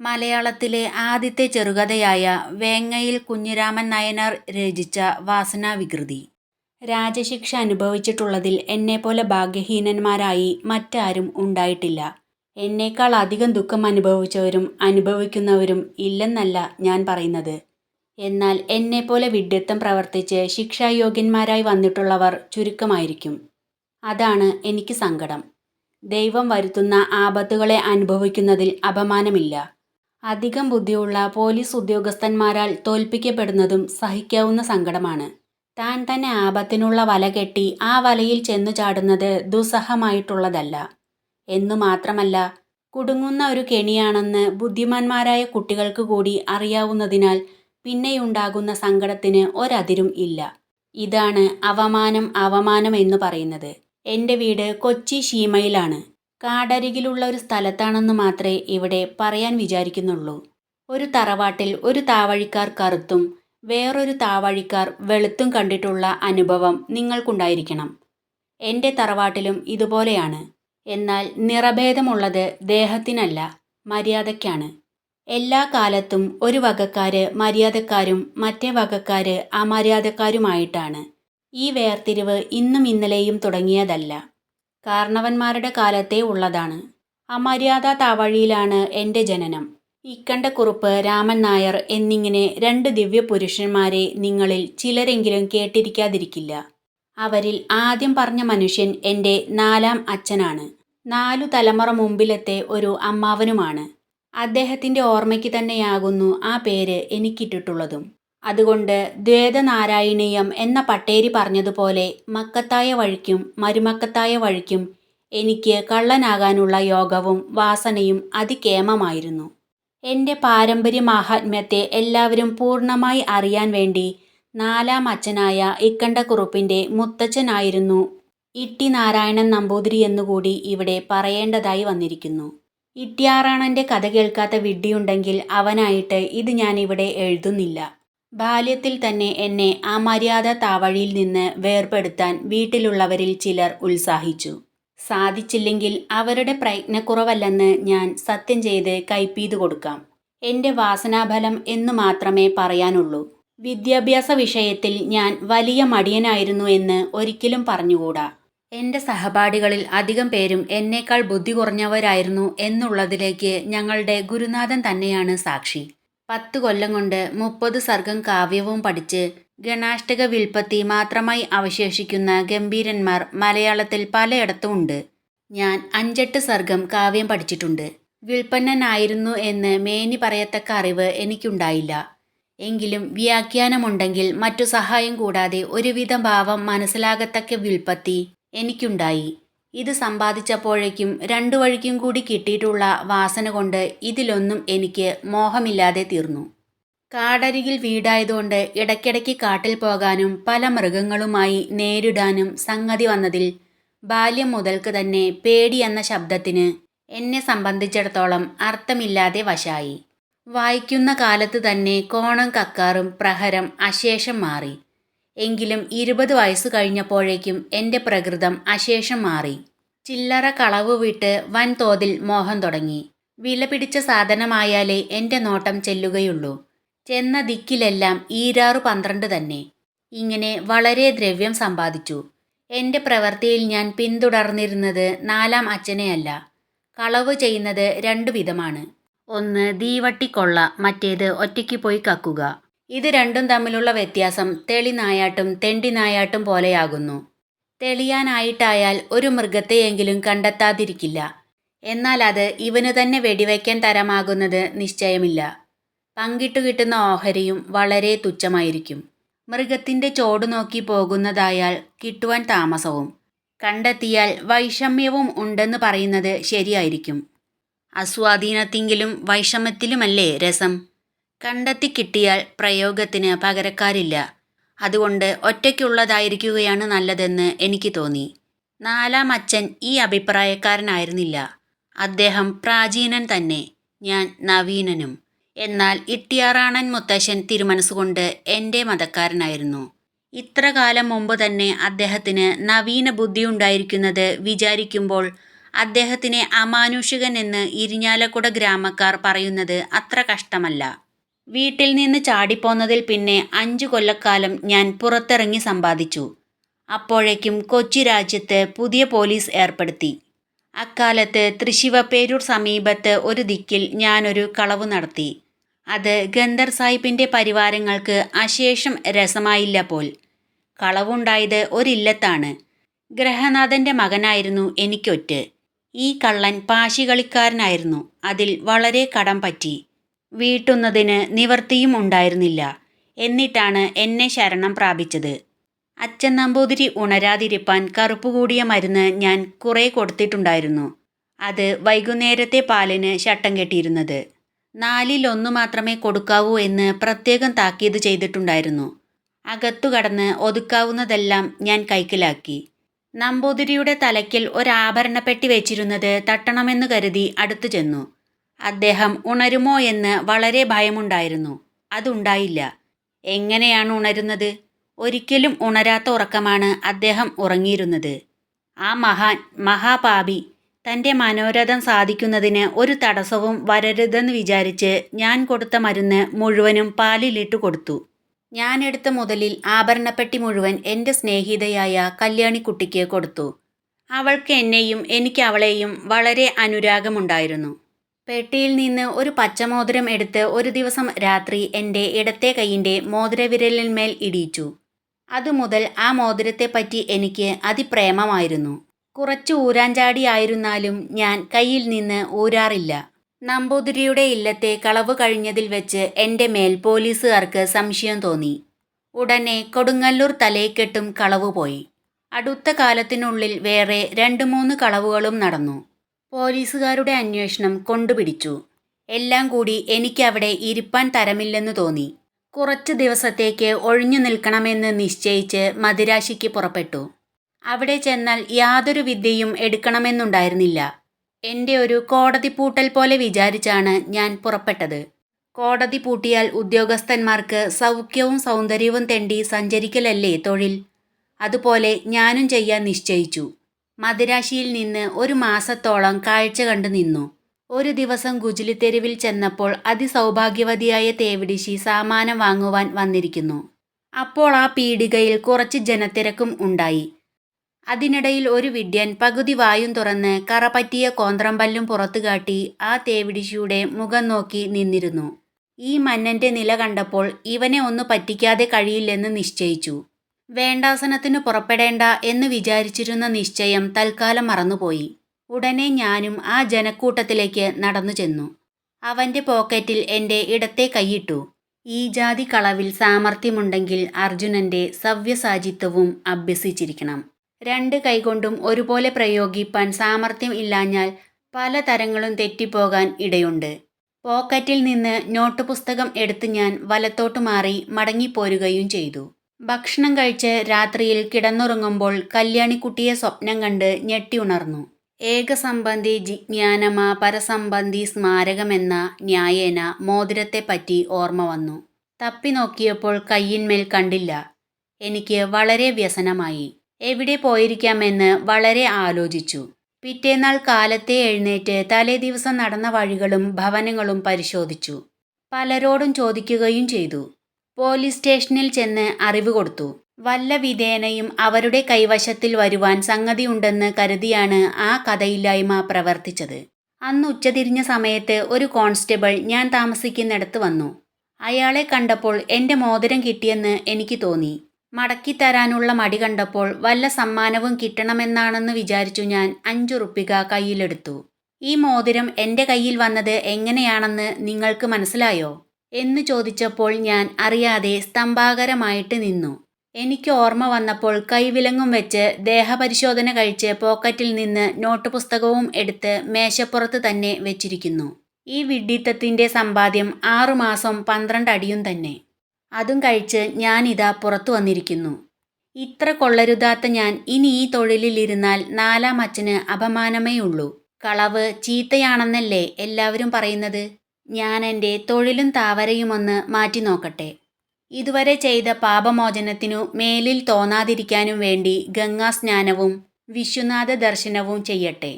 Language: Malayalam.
മലയാളത്തിലെ ആദ്യത്തെ ചെറുകഥയായ വേങ്ങയിൽ കുഞ്ഞിരാമൻ നായനാർ രചിച്ച വാസനാവികൃതി. രാജശിക്ഷ അനുഭവിച്ചിട്ടുള്ളതിൽ എന്നെപ്പോലെ ഭാഗ്യഹീനന്മാരായി മറ്റാരും ഉണ്ടായിട്ടില്ല. എന്നേക്കാൾ അധികം ദുഃഖം അനുഭവിച്ചവരും അനുഭവിക്കുന്നവരും ഇല്ലെന്നല്ല ഞാൻ പറയുന്നത്. എന്നാൽ എന്നെപ്പോലെ വിഡ്ഢിത്തം പ്രവർത്തിച്ച് ശിക്ഷായോഗ്യന്മാരായി വന്നിട്ടുള്ളവർ ചുരുക്കമായിരിക്കും. അതാണ് എനിക്ക് സങ്കടം. ദൈവം വരുത്തുന്ന ആപത്തുകളെ അനുഭവിക്കുന്നതിൽ അപമാനമില്ല. അധികം ബുദ്ധിയുള്ള പോലീസ് ഉദ്യോഗസ്ഥന്മാരാൽ തോൽപ്പിക്കപ്പെടുന്നതും സഹിക്കാവുന്ന സങ്കടമാണ്. താൻ തന്നെ ആപത്തിനുള്ള വല കെട്ടി ആ വലയിൽ ചെന്നു ചാടുന്നത് ദുസ്സഹമായിട്ടുള്ളതല്ല. എന്നു മാത്രമല്ല, കുടുങ്ങുന്ന ഒരു കെണിയാണെന്ന് ബുദ്ധിമാന്മാരായ കുട്ടികൾക്ക് കൂടി അറിയാവുന്നതിനാൽ പിന്നെയുണ്ടാകുന്ന സങ്കടത്തിന് ഒരതിരും ഇല്ല. ഇതാണ് അവമാനം എന്ന് പറയുന്നത്. എൻ്റെ വീട് കൊച്ചി ശീമയിലാണ്. കാടരികിലുള്ള ഒരു സ്ഥലത്താണെന്ന് മാത്രമേ ഇവിടെ പറയാൻ വിചാരിക്കുന്നുള്ളൂ. ഒരു തറവാട്ടിൽ ഒരു താവഴിക്കാർ കറുത്തും വേറൊരു താവഴിക്കാർ വെളുത്തും കണ്ടിട്ടുള്ള അനുഭവം നിങ്ങൾക്കുണ്ടായിരിക്കണം. എൻ്റെ തറവാട്ടിലും ഇതുപോലെയാണ്. എന്നാൽ നിറഭേദമുള്ളത് ദേഹത്തിനല്ല, മര്യാദയ്ക്കാണ്. എല്ലാ കാലത്തും ഒരു വകക്കാര് മര്യാദക്കാരും മറ്റേ വകക്കാര് അമര്യാദക്കാരുമായിട്ടാണ്. ഈ വേർതിരിവ് ഇന്നും ഇന്നലെയും തുടങ്ങിയതല്ല, കാരണവന്മാരുടെ കാലത്തേ ഉള്ളതാണ്. അമര്യാദ താവഴിയിലാണ് എൻ്റെ ജനനം. ഇക്കണ്ടക്കുറുപ്പ്, രാമൻ നായർ എന്നിങ്ങനെ 2 ദിവ്യപുരുഷന്മാരെ നിങ്ങളിൽ ചിലരെങ്കിലും കേട്ടിരിക്കാതിരിക്കില്ല. അവരിൽ ആദ്യം പറഞ്ഞ മനുഷ്യൻ എൻ്റെ 4ാം അച്ഛനാണ്. 4 തലമുറ മുമ്പിലത്തെ ഒരു അമ്മാവനുമാണ്. അദ്ദേഹത്തിൻ്റെ ഓർമ്മയ്ക്ക് തന്നെയാകുന്നു ആ പേര് എനിക്കിട്ടിട്ടുള്ളതും. അതുകൊണ്ട് ദ്വേതനാരായണീയം എന്ന പട്ടേരി പറഞ്ഞതുപോലെ മക്കത്തായ വഴിക്കും മരുമക്കത്തായ വഴിക്കും എനിക്ക് കള്ളനാകാനുള്ള യോഗവും വാസനയും അതികേമമായിരുന്നു. എൻ്റെ പാരമ്പര്യ മാഹാത്മ്യത്തെ എല്ലാവരും പൂർണ്ണമായി അറിയാൻ വേണ്ടി 4ാം അച്ഛനായ ഇക്കണ്ടക്കുറുപ്പിൻ്റെ മുത്തച്ഛനായിരുന്നു ഇട്ടി നാരായണൻ നമ്പൂതിരി എന്നുകൂടി ഇവിടെ പറയേണ്ടതായി വന്നിരിക്കുന്നു. ഇട്ടിയാറാണൻ്റെ കഥ കേൾക്കാത്ത വിഡ്ഢിയുണ്ടെങ്കിൽ അവനായിട്ട് ഇത് ഞാനിവിടെ എഴുതുന്നില്ല. ബാല്യത്തിൽ തന്നെ എന്നെ ആ മര്യാദ താവഴിയിൽ നിന്ന് വേർപെടുത്താൻ വീട്ടിലുള്ളവരിൽ ചിലർ ഉത്സാഹിച്ചു. സാധിച്ചില്ലെങ്കിൽ അവരുടെ പ്രയത്നക്കുറവല്ലെന്ന് ഞാൻ സത്യം ചെയ്ത് കൈപ്പീതു കൊടുക്കാം. എൻ്റെ വാസനാഫലം എന്നു മാത്രമേ പറയാനുള്ളൂ. വിദ്യാഭ്യാസ വിഷയത്തിൽ ഞാൻ വലിയ മടിയനായിരുന്നു എന്ന് ഒരിക്കലും പറഞ്ഞുകൂടാ. എൻ്റെ സഹപാഠികളിൽ അധികം പേരും എന്നേക്കാൾ ബുദ്ധി കുറഞ്ഞവരായിരുന്നു എന്നുള്ളതിലേക്ക് ഞങ്ങളുടെ ഗുരുനാഥൻ തന്നെയാണ് സാക്ഷി. 10 കൊല്ലം കൊണ്ട് 30 സർഗം കാവ്യവും പഠിച്ച് ഗണാഷ്ടക വിൽപ്പത്തി മാത്രമായി അവശേഷിക്കുന്ന ഗംഭീരന്മാർ മലയാളത്തിൽ പലയിടത്തും ഉണ്ട്. ഞാൻ 5-8 സർഗം കാവ്യം പഠിച്ചിട്ടുണ്ട്. വിൽപ്പന്നനായിരുന്നു എന്ന് മേനി പറയത്തക്ക അറിവ് എനിക്കുണ്ടായില്ല. എങ്കിലും വ്യാഖ്യാനമുണ്ടെങ്കിൽ മറ്റു സഹായം കൂടാതെ ഒരുവിധ ഭാവം മനസ്സിലാകത്തക്ക വിൽപ്പത്തി എനിക്കുണ്ടായി. ഇത് സമ്പാദിച്ചപ്പോഴേക്കും 2 വഴിക്കും കൂടി കിട്ടിയിട്ടുള്ള വാസന കൊണ്ട് ഇതിലൊന്നും എനിക്ക് മോഹമില്ലാതെ തീർന്നു. കാടരികിൽ വീടായതുകൊണ്ട് ഇടയ്ക്കിടയ്ക്ക് കാട്ടിൽ പോകാനും പല മൃഗങ്ങളുമായി നേരിടാനും സംഗതി വന്നതിൽ ബാല്യം മുതൽക്ക് തന്നെ പേടി എന്ന ശബ്ദത്തിന് എന്നെ സംബന്ധിച്ചിടത്തോളം അർത്ഥമില്ലാതെ വശായി. വായിക്കുന്ന കാലത്ത് തന്നെ കോണം കക്കാറും പ്രഹരം അശേഷം മാറി. എങ്കിലും 20 വയസ്സ് കഴിഞ്ഞപ്പോഴേക്കും എൻ്റെ പ്രകൃതം അശേഷം മാറി. ചില്ലറ കളവ് വിട്ട് വൻതോതിൽ മോഹം തുടങ്ങി. വില പിടിച്ച സാധനമായാലേ എൻ്റെ നോട്ടം ചെല്ലുകയുള്ളൂ. ചെന്ന ദിക്കിലെല്ലാം ഈരാറു 12 തന്നെ. ഇങ്ങനെ വളരെ ദ്രവ്യം സമ്പാദിച്ചു. എൻ്റെ പ്രവൃത്തിയിൽ ഞാൻ പിന്തുടർന്നിരുന്നത് 4ാം അച്ഛനെയല്ല. കളവ് ചെയ്യുന്നത് 2 വിധമാണ്. ഒന്ന് ദീവട്ടിക്കൊള്ള, മറ്റേത് ഒറ്റയ്ക്ക് പോയി കക്കുക. ഇത് രണ്ടും തമ്മിലുള്ള വ്യത്യാസം തെളിനായാട്ടും തെണ്ടിനായാട്ടും പോലെയാകുന്നു. തെളിയാനായിട്ടായാൽ ഒരു മൃഗത്തെയെങ്കിലും കണ്ടെത്താതിരിക്കില്ല. എന്നാൽ അത് ഇവന് തന്നെ വെടിവയ്ക്കാൻ തരമാകുന്നത് നിശ്ചയമില്ല. പങ്കിട്ടു കിട്ടുന്ന ഓഹരിയും വളരെ തുച്ഛമായിരിക്കും. മൃഗത്തിൻ്റെ ചോട് നോക്കി പോകുന്നതായാൽ കിട്ടുവാൻ താമസവും, കണ്ടെത്തിയാൽ വൈഷമ്യവും ഉണ്ടെന്ന് പറയുന്നത് ശരിയായിരിക്കും. അസ്വാധീനത്തിങ്കിലും വൈഷമ്യത്തിലുമല്ലേ രസം. കണ്ടെത്തി കിട്ടിയാൽ പ്രയോഗത്തിന് പകരക്കാരില്ല. അതുകൊണ്ട് ഒറ്റയ്ക്കുള്ളതായിരിക്കുകയാണ് നല്ലതെന്ന് എനിക്ക് തോന്നി. 4ാം അച്ഛൻ ഈ അഭിപ്രായക്കാരനായിരുന്നില്ല. അദ്ദേഹം പ്രാചീനൻ തന്നെ, ഞാൻ നവീനനും. എന്നാൽ ഇട്ടിയാറാണൻ മുത്തശ്ശൻ തിരുമനസ്സുകൊണ്ട് എൻ്റെ മതക്കാരനായിരുന്നു. ഇത്ര കാലം മുമ്പ് തന്നെ അദ്ദേഹത്തിന് നവീന ബുദ്ധിയുണ്ടായിരിക്കുന്നത് വിചാരിക്കുമ്പോൾ അദ്ദേഹത്തിനെ അമാനുഷികൻ എന്ന് ഇരിഞ്ഞാലക്കുട ഗ്രാമക്കാർ പറയുന്നത് അത്ര കഷ്ടമല്ല. വീട്ടിൽ നിന്ന് ചാടിപ്പോന്നതിൽ പിന്നെ 5 കൊല്ലക്കാലം ഞാൻ പുറത്തിറങ്ങി സമ്പാദിച്ചു. അപ്പോഴേക്കും കൊച്ചി രാജ്യത്ത് പുതിയ പോലീസ് ഏർപ്പെടുത്തി. അക്കാലത്ത് തൃശ്ശിവപ്പേരൂർ സമീപത്ത് ഒരു ദിക്കിൽ ഞാനൊരു കളവ് നടത്തി. അത് ഗന്ദർ സാഹിബിൻ്റെ പരിവാരങ്ങൾക്ക് അശേഷം രസമായില്ല പോൽ. കളവുണ്ടായത് ഒരില്ലത്താണ്. ഗ്രഹനാഥൻ്റെ മകനായിരുന്നു എനിക്കൊറ്റ്. ഈ കള്ളൻ പാശികളിക്കാരനായിരുന്നു. അതിൽ വളരെ കടം പറ്റി. വീട്ടുന്നതിന് നിവർത്തിയും ഉണ്ടായിരുന്നില്ല. എന്നിട്ടാണ് എന്നെ ശരണം പ്രാപിച്ചത്. അച്ഛൻ നമ്പൂതിരി ഉണരാതിരിപ്പാൻ കറുപ്പുകൂടിയ മരുന്ന് ഞാൻ കുറേ കൊടുത്തിട്ടുണ്ടായിരുന്നു. അത് വൈകുന്നേരത്തെ പാലിന് ശട്ടം കെട്ടിയിരുന്നത്. 4-1 മാത്രമേ കൊടുക്കാവൂ എന്ന് പ്രത്യേകം താക്കീത് ചെയ്തിട്ടുണ്ടായിരുന്നു. അകത്തു കടന്ന് ഒതുക്കാവുന്നതെല്ലാം ഞാൻ കൈക്കലാക്കി. നമ്പൂതിരിയുടെ തലയ്ക്കൽ ഒരാഭരണപ്പെട്ടി വെച്ചിരുന്നത് തട്ടണമെന്ന് കരുതി അടുത്തു ചെന്നു. അദ്ദേഹം ഉണരുമോ എന്ന് വളരെ ഭയമുണ്ടായിരുന്നു. അതുണ്ടായില്ല. എങ്ങനെയാണ് ഉണരുന്നത്? ഒരിക്കലും ഉണരാത്ത ഉറക്കമാണ് അദ്ദേഹം ഉറങ്ങിയിരുന്നത്. ആ മഹാപാപി തൻ്റെ മനോരഥം സാധിക്കുന്നതിന് ഒരു തടസ്സവും വരരുതെന്ന് വിചാരിച്ച് ഞാൻ കൊടുത്ത മരുന്ന് മുഴുവനും പാലിലിട്ട് കൊടുത്തു. ഞാനെടുത്ത മുതലിൽ ആഭരണപ്പെട്ടി മുഴുവൻ എൻ്റെ സ്നേഹിതയായ കല്യാണിക്കുട്ടിക്ക് കൊടുത്തു. അവൾക്ക് എന്നെയും എനിക്ക് അവളെയും വളരെ അനുരാഗമുണ്ടായിരുന്നു. പെട്ടിയിൽ നിന്ന് ഒരു പച്ചമോതിരം എടുത്ത് ഒരു ദിവസം രാത്രി എൻ്റെ ഇടത്തെ കൈയിൻ്റെ മോതിരവിരലിന്മേൽ ഇടിയിച്ചു. അതുമുതൽ ആ മോതിരത്തെപ്പറ്റി എനിക്ക് അതിപ്രേമമായിരുന്നു. കുറച്ച് ഊരാഞ്ചാടിയായിരുന്നാലും ഞാൻ കയ്യിൽ നിന്ന് ഊരാറില്ല. നമ്പൂതിരിയുടെ ഇല്ലത്തെ കളവ് കഴിഞ്ഞതിൽ വെച്ച് എൻ്റെ മേൽ പോലീസുകാർക്ക് സംശയം തോന്നി. ഉടനെ കൊടുങ്ങല്ലൂർ തലയ്ക്കെട്ടും കളവ് പോയി. അടുത്ത കാലത്തിനുള്ളിൽ വേറെ 2-3 കളവുകളും നടന്നു. പോലീസുകാരുടെ അന്വേഷണം കൊണ്ടുപിടിച്ചു. എല്ലാം കൂടി എനിക്കവിടെ ഇരിപ്പാൻ തരമില്ലെന്ന് തോന്നി. കുറച്ച് ദിവസത്തേക്ക് ഒഴിഞ്ഞു നിൽക്കണമെന്ന് നിശ്ചയിച്ച് മദിരാശിക്ക് പുറപ്പെട്ടു. അവിടെ ചെന്നാൽ യാതൊരു വിദ്യയും എടുക്കണമെന്നുണ്ടായിരുന്നില്ല. എൻ്റെ ഒരു കോടതി പൂട്ടൽ പോലെ വിചാരിച്ചാണ് ഞാൻ പുറപ്പെട്ടത്. കോടതി പൂട്ടിയാൽ ഉദ്യോഗസ്ഥന്മാർക്ക് സൗഖ്യവും സൗന്ദര്യവും തെണ്ടി സഞ്ചരിക്കലല്ലേ തൊഴിൽ. അതുപോലെ ഞാനും ചെയ്യാൻ നിശ്ചയിച്ചു. മദിരാശിയിൽ നിന്ന് 1 മാസത്തോളം കാഴ്ച കണ്ടു നിന്നു. ഒരു ദിവസം ഗുജിലിത്തെരുവിൽ ചെന്നപ്പോൾ അതിസൗഭാഗ്യവതിയായ തേവിടിശി സാമാനം വാങ്ങുവാൻ വന്നിരിക്കുന്നു. അപ്പോൾ ആ പീടികയിൽ കുറച്ച് ജനത്തിരക്കും ഉണ്ടായി. അതിനിടയിൽ ഒരു വിഡ്ഢൻ പകുതി വായും തുറന്ന് കറപറ്റിയ കോന്ത്രമ്പല്ലും പുറത്തു കാട്ടി ആ തേവിടിശിയുടെ മുഖം നോക്കി നിന്നിരുന്നു. ഈ മന്നൻ്റെ നില കണ്ടപ്പോൾ ഇവനെ ഒന്ന് പറ്റിക്കാതെ കഴിയില്ലെന്ന് നിശ്ചയിച്ചു. വേണ്ടാസനത്തിനു പുറപ്പെടേണ്ട എന്ന് വിചാരിച്ചിരുന്ന നിശ്ചയം തൽക്കാലം മറന്നുപോയി. ഉടനെ ഞാനും ആ ജനക്കൂട്ടത്തിലേക്ക് നടന്നു ചെന്നു. അവൻ്റെ പോക്കറ്റിൽ എൻ്റെ ഇടത്തെ കൈയിട്ടു. ഈ ജാതി കളവിൽ സാമർഥ്യമുണ്ടെങ്കിൽ അർജുനൻ്റെ സവ്യസാചിത്വവും അഭ്യസിച്ചിരിക്കണം. 2 കൈകൊണ്ടും ഒരുപോലെ പ്രയോഗിപ്പാൻ സാമർഥ്യം ഇല്ലാഞ്ഞാൽ പല തരങ്ങളും തെറ്റിപ്പോകാൻ ഇടയുണ്ട്. പോക്കറ്റിൽ നിന്ന് നോട്ട് പുസ്തകം എടുത്ത് ഞാൻ വലത്തോട്ട് മാറി മടങ്ങിപ്പോരുകയും ചെയ്തു. ഭക്ഷണം കഴിച്ച് രാത്രിയിൽ കിടന്നുറങ്ങുമ്പോൾ കല്യാണിക്കുട്ടിയെ സ്വപ്നം കണ്ട് ഞെട്ടിയുണർന്നു. ഏകസംബന്ധി ജിജ്ഞാനമ പരസംബന്ധി സ്മാരകമെന്ന ന്യായേന മോതിരത്തെപ്പറ്റി ഓർമ്മ വന്നു. തപ്പി നോക്കിയപ്പോൾ കയ്യിന്മേൽ കണ്ടില്ല. എനിക്ക് വളരെ വ്യസനമായി. എവിടെ പോയിരിക്കാമെന്ന് വളരെ ആലോചിച്ചു. പിറ്റേന്നാൾ കാലത്തെ എഴുന്നേറ്റ് തലേ ദിവസം നടന്ന വഴികളും ഭവനങ്ങളും പരിശോധിച്ചു. പലരോടും ചോദിക്കുകയും ചെയ്തു. പോലീസ് സ്റ്റേഷനിൽ ചെന്ന് അറിവ് കൊടുത്തു. വല്ല വിധേനയും അവരുടെ കൈവശത്തിൽ വരുവാൻ സംഗതിയുണ്ടെന്ന് കരുതിയാണ് ആ കഥയില്ലായ്മ പ്രവർത്തിച്ചത്. അന്ന് ഉച്ചതിരിഞ്ഞ സമയത്ത് ഒരു കോൺസ്റ്റബിൾ ഞാൻ താമസിക്കുന്നിടത്ത് വന്നു. അയാളെ കണ്ടപ്പോൾ എൻ്റെ മോതിരം കിട്ടിയെന്ന് എനിക്ക് തോന്നി. മടക്കിത്തരാനുള്ള മടി കണ്ടപ്പോൾ വല്ല സമ്മാനവും കിട്ടണമെന്നാണെന്ന് വിചാരിച്ചു ഞാൻ 5 റുപ്പിക കയ്യിലെടുത്തു. ഈ മോതിരം എൻ്റെ കയ്യിൽ വന്നത് എങ്ങനെയാണെന്ന് നിങ്ങൾക്ക് മനസ്സിലായോ എന്ന് ചോദിച്ചപ്പോൾ ഞാൻ അറിയാതെ സ്തംഭാകരമായിട്ട് നിന്നു. എനിക്ക് ഓർമ്മ വന്നപ്പോൾ കൈവിലങ്ങും വെച്ച് ദേഹപരിശോധന കഴിച്ച് പോക്കറ്റിൽ നിന്ന് നോട്ട് പുസ്തകവും എടുത്ത് മേശപ്പുറത്ത് തന്നെ വെച്ചിരിക്കുന്നു. ഈ വിഡ്ഢിത്തത്തിൻ്റെ സമ്പാദ്യം 6 മാസം 12 അടിയും തന്നെ. അതും കഴിച്ച് ഞാനിതാ പുറത്തു വന്നിരിക്കുന്നു. ഇത്ര കൊള്ളരുതാത്ത ഞാൻ ഇനി ഈ തൊഴിലിലിരുന്നാൽ 4-ാം അച്ഛന് അപമാനമേ ഉള്ളൂ. കളവ് ചീത്തയാണെന്നല്ലേ എല്ലാവരും പറയുന്നത്. ഞാൻ എൻ്റെ തൊഴിലും താവരയുമൊന്ന് മാറ്റി നോക്കട്ടെ. ഇതുവരെ ചെയ്ത പാപമോചനത്തിനു മേലിൽ തോന്നാതിരിക്കാനും വേണ്ടി ഗംഗാസ്നാനവും വിശ്വനാഥ ദർശനവും ചെയ്യട്ടെ.